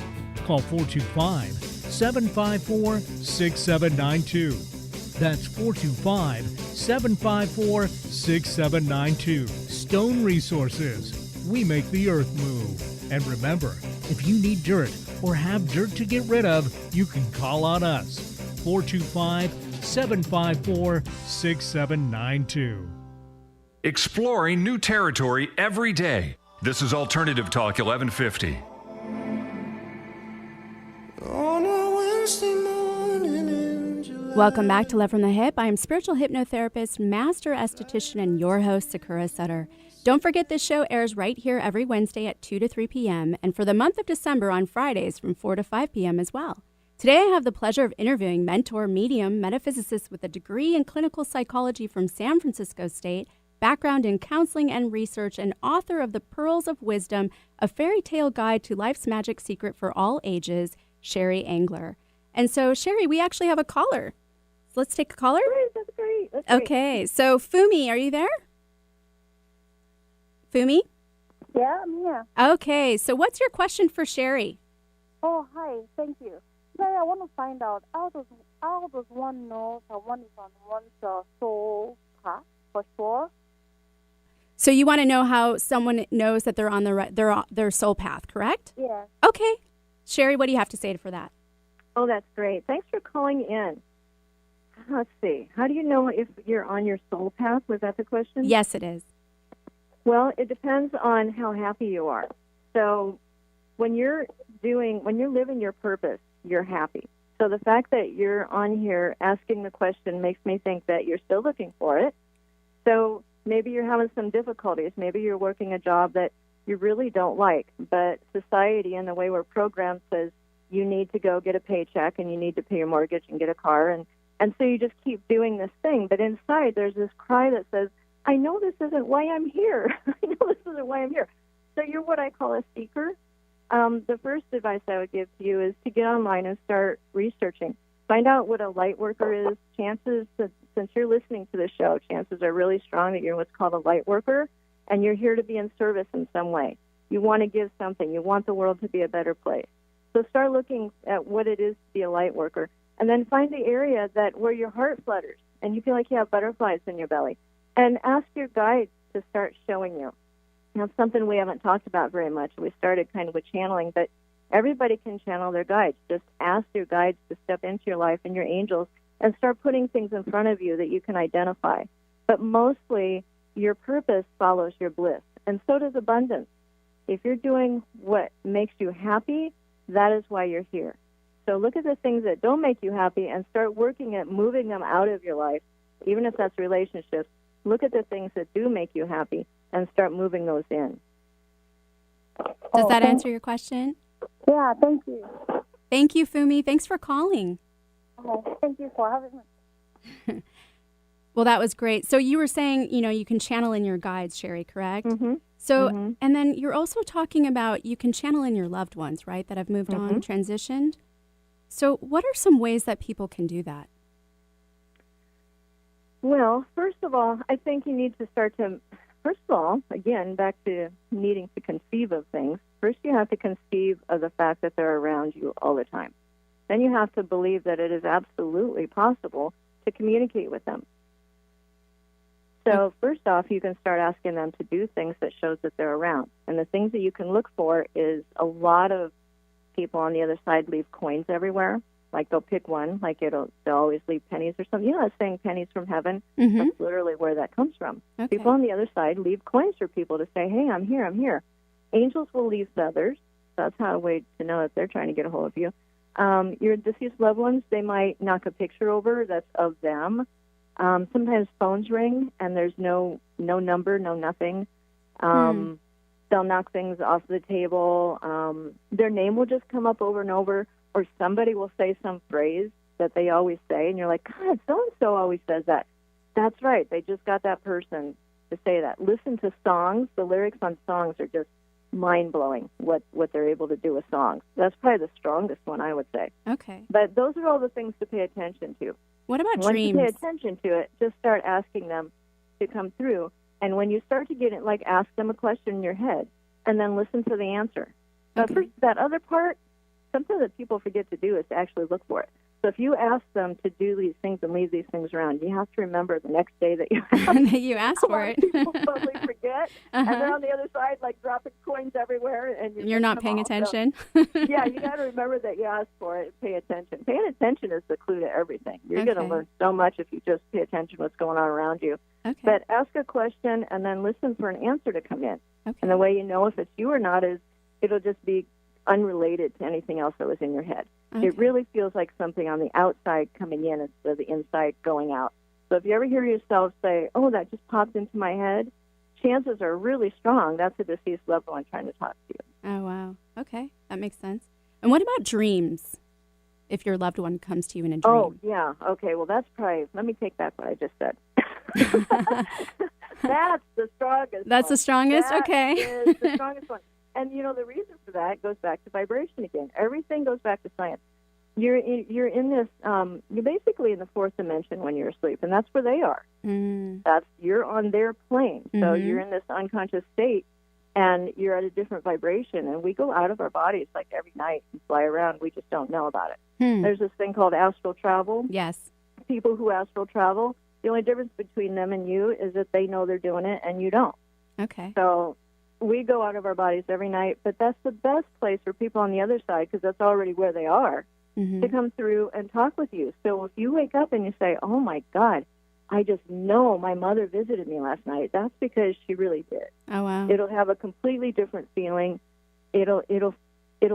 [SPEAKER 4] Call 425-754-6792. That's 425-754-6792. Stone Resources. We make the earth move. And remember, if you need dirt or have dirt to get rid of, you can call on us. 425-754-6792.
[SPEAKER 5] Exploring new territory every day. This is Alternative Talk 1150.
[SPEAKER 9] On a Wednesday morning in July.
[SPEAKER 1] Welcome back to Love from the Hip. I am spiritual hypnotherapist, master esthetician, and your host, Sakura Sutter. Don't forget this show airs right here every Wednesday at 2 to 3 p.m. and for the month of December on Fridays from 4 to 5 p.m. as well. Today I have the pleasure of interviewing mentor, medium, metaphysicist with a degree in clinical psychology from San Francisco State, background in counseling and research, and author of the Pearls of Wisdom-A Fairytale Guide to Life's Magic Secret for All Ages, Sheri Engler. And so, Sheri, we actually have a caller. So let's take a caller.
[SPEAKER 6] Great, that's great. That's great.
[SPEAKER 1] Okay, so Fumi, are you there? Fumi?
[SPEAKER 11] Yeah, I'm here.
[SPEAKER 1] Okay, so what's your question for Sheri?
[SPEAKER 11] Oh, hi. Thank you. Sorry, I want to find out how does one know that one is on one's soul path for sure?
[SPEAKER 1] So you want to know how someone knows that they're on their soul path, correct?
[SPEAKER 11] Yeah.
[SPEAKER 1] Okay. Sheri, what do you have to say for that?
[SPEAKER 6] Oh, that's great. Thanks for calling in. Let's see. How do you know if you're on your soul path? Was that the question?
[SPEAKER 1] Yes, it is.
[SPEAKER 6] Well, it depends on how happy you are. So when you're living your purpose, you're happy. So the fact that you're on here asking the question makes me think that you're still looking for it. So maybe you're having some difficulties. Maybe you're working a job that you really don't like, but society and the way we're programmed says you need to go get a paycheck and you need to pay your mortgage and get a car. And so you just keep doing this thing. But inside there's this cry that says, I know this isn't why I'm here. I know this isn't why I'm here. So you're what I call a seeker. The first advice I would give to you is to get online and start researching. Find out what a light worker is. Chances, since you're listening to the show, chances are really strong that you're what's called a light worker, and you're here to be in service in some way. You want to give something. You want the world to be a better place. So start looking at what it is to be a light worker, and then find the area where your heart flutters and you feel like you have butterflies in your belly, and ask your guides to start showing you. Now, it's something we haven't talked about very much. We started kind of with channeling, but everybody can channel their guides. Just ask your guides to step into your life and your angels and start putting things in front of you that you can identify. But mostly, your purpose follows your bliss, and so does abundance. If you're doing what makes you happy, that is why you're here. So look at the things that don't make you happy and start working at moving them out of your life, even if that's relationships. Look at the things that do make you happy and start moving those in.
[SPEAKER 1] Does that answer your question?
[SPEAKER 11] Yeah, thank you.
[SPEAKER 1] Thank you, Fumi. Thanks for calling.
[SPEAKER 11] Oh, thank you for having me.
[SPEAKER 1] Well, that was great. So you were saying, you can channel in your guides, Sheri, correct?
[SPEAKER 6] Mm-hmm.
[SPEAKER 1] So, and then you're also talking about you can channel in your loved ones, right, that have moved on, transitioned. So what are some ways that people can do that?
[SPEAKER 6] Well, first of all, I think you need to start to, again, back to needing to conceive of things. First, you have to conceive of the fact that they're around you all the time. Then you have to believe that it is absolutely possible to communicate with them. So first off, you can start asking them to do things that shows that they're around. And the things that you can look for is a lot of people on the other side leave coins everywhere. Like they'll pick one, like they'll always leave pennies or something. You know that saying, pennies from heaven?
[SPEAKER 1] Mm-hmm.
[SPEAKER 6] That's literally where that comes from.
[SPEAKER 1] Okay.
[SPEAKER 6] People on the other side leave coins for people to say, hey, I'm here, I'm here. Angels will leave feathers. That's how a way to know that they're trying to get a hold of you. Your deceased loved ones, they might knock a picture over that's of them. Sometimes phones ring and there's no number, no nothing. They'll knock things off the table. Their name will just come up over and over, or somebody will say some phrase that they always say, and you're like, God, so-and-so always says that. That's right. They just got that person to say that. Listen to songs. The lyrics on songs are just mind-blowing, what they're able to do with songs. That's probably the strongest one, I would say.
[SPEAKER 1] Okay.
[SPEAKER 6] But those are all the things to pay attention to.
[SPEAKER 1] What about
[SPEAKER 6] Once
[SPEAKER 1] dreams?
[SPEAKER 6] you pay attention to it, just start asking them to come through. And when you start to get it, like ask them a question in your head and then listen to the answer. But
[SPEAKER 1] Okay.
[SPEAKER 6] for that other part, something that people forget to do is to actually look for it. So if you ask them to do these things and leave these things around, you have to remember the next day that you asked.
[SPEAKER 1] That you asked for it.
[SPEAKER 6] People totally forget, and they're on the other side, like dropping coins everywhere, and
[SPEAKER 1] You're not paying attention.
[SPEAKER 6] So, yeah, you got to remember that you asked for it. Pay attention. Paying attention is the clue to everything. You're going to learn so much if you just pay attention to what's going on around you.
[SPEAKER 1] Okay.
[SPEAKER 6] But ask a question and then listen for an answer to come in.
[SPEAKER 1] Okay.
[SPEAKER 6] And the way you know if it's you or not is it'll just be unrelated to anything else that was in your head.
[SPEAKER 1] Okay.
[SPEAKER 6] It really feels like something on the outside coming in instead of the inside going out. So if you ever hear yourself say, oh, that just popped into my head, chances are really strong that's a deceased loved one trying to talk to you.
[SPEAKER 1] Oh, wow. Okay. That makes sense. And what about dreams? If your loved one comes to you in a dream.
[SPEAKER 6] Oh, yeah. Okay, well, that's probably, let me take back what I just said. That's the strongest
[SPEAKER 1] That's
[SPEAKER 6] one.
[SPEAKER 1] the strongest?
[SPEAKER 6] That
[SPEAKER 1] okay.
[SPEAKER 6] is the strongest one. And, you know, the reason for that goes back to vibration again. Everything goes back to science. You're in this, you're basically in the fourth dimension when you're asleep, and that's where they are. You're on their plane. So you're in this unconscious state, and you're at a different vibration. And we go out of our bodies like every night and fly around. We just don't know about it. There's this thing called astral travel.
[SPEAKER 1] Yes.
[SPEAKER 6] People who astral travel, the only difference between them and you is that they know they're doing it and you don't.
[SPEAKER 1] Okay.
[SPEAKER 6] So we go out of our bodies every night, but that's the best place for people on the other side, because that's already where they are, to come through and talk with you. So if you wake up and you say, oh, my God, I just know my mother visited me last night, that's because she really did.
[SPEAKER 1] Oh, wow.
[SPEAKER 6] It'll have a completely different feeling. It'll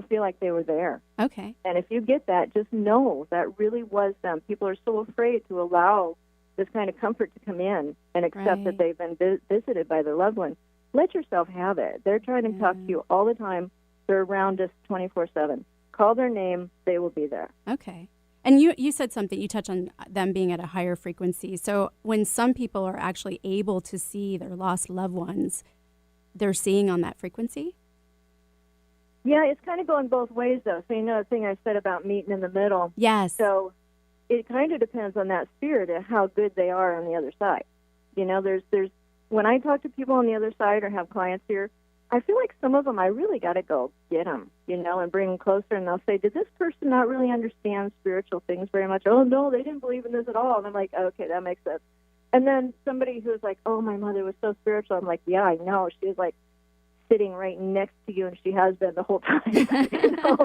[SPEAKER 6] feel like they were there.
[SPEAKER 1] Okay.
[SPEAKER 6] And if you get that, just know that really was them. People are so afraid to allow this kind of comfort to come in and accept that they've been visited by their loved one. Let yourself have it. They're trying to talk to you all the time. They're around us 24/7. Call their name. They will be there.
[SPEAKER 1] Okay. And you said something, you touched on them being at a higher frequency. So when some people are actually able to see their lost loved ones, they're seeing on that frequency?
[SPEAKER 6] Yeah, it's kind of going both ways, though. So you know the thing I said about meeting in the middle?
[SPEAKER 1] Yes.
[SPEAKER 6] So it kind of depends on that spirit and how good they are on the other side. You know, there's when I talk to people on the other side or have clients here, I feel like some of them I really got to go get them, you know, and bring them closer. And they'll say, did this person not really understand spiritual things very much? Oh, no, they didn't believe in this at all. And I'm like, okay, that makes sense. And then somebody who's like, oh, my mother was so spiritual. I'm like, yeah, I know. She was like sitting right next to you, and she has been the whole time. You know?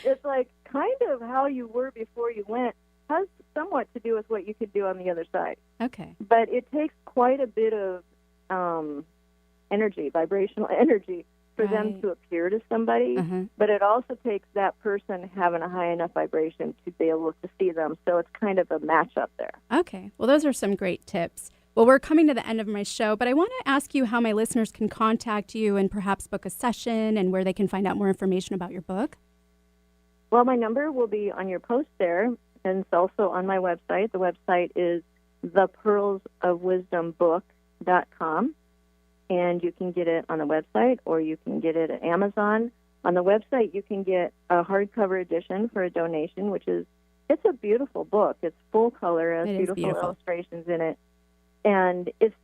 [SPEAKER 6] It's like kind of how you were before you went has somewhat to do with what you could do on the other side.
[SPEAKER 1] Okay.
[SPEAKER 6] But it takes quite a bit of energy, vibrational energy, for them to appear to somebody. But it also takes that person having a high enough vibration to be able to see them. So it's kind of a match up there.
[SPEAKER 1] Okay. Well, those are some great tips. Well, we're coming to the end of my show, but I want to ask you how my listeners can contact you and perhaps book a session and where they can find out more information about your book.
[SPEAKER 6] Well, my number will be on your post there, and it's also on my website. The website is thepearlsofwisdombook.com, and you can get it on the website or you can get it at Amazon. On the website, you can get a hardcover edition for a donation, it's a beautiful book. It's full color, has beautiful illustrations in it. And it's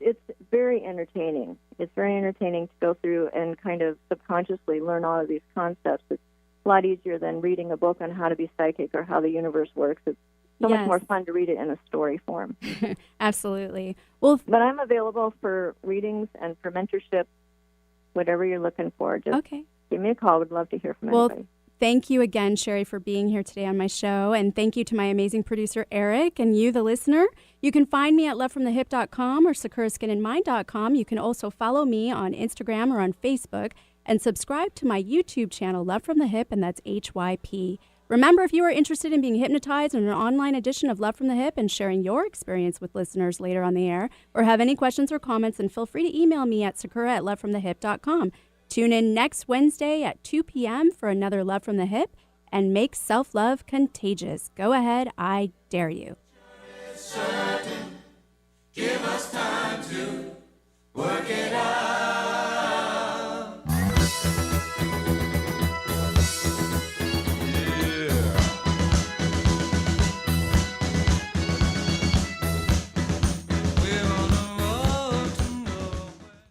[SPEAKER 6] very entertaining. It's very entertaining to go through and kind of subconsciously learn all of these concepts. It's a lot easier than reading a book on how to be psychic or how the universe works. It's so much more fun to read it in a story form.
[SPEAKER 1] Absolutely. Well,
[SPEAKER 6] but I'm available for readings and for mentorship, whatever you're looking for. Just give me a call. Would love to hear from anybody.
[SPEAKER 1] Thank you again, Sheri, for being here today on my show. And thank you to my amazing producer, Eric, and you, the listener. You can find me at lovefromthehip.com or sakuraskinandmind.com. You can also follow me on Instagram or on Facebook and subscribe to my YouTube channel, Love from the Hip, and that's HYP. Remember, if you are interested in being hypnotized in an online edition of Love from the Hip and sharing your experience with listeners later on the air, or have any questions or comments, then feel free to email me at sakura@lovefromthehip.com. Tune in next Wednesday at 2 p.m. for another Love from the Hip, and make self-love contagious. Go ahead, I dare you.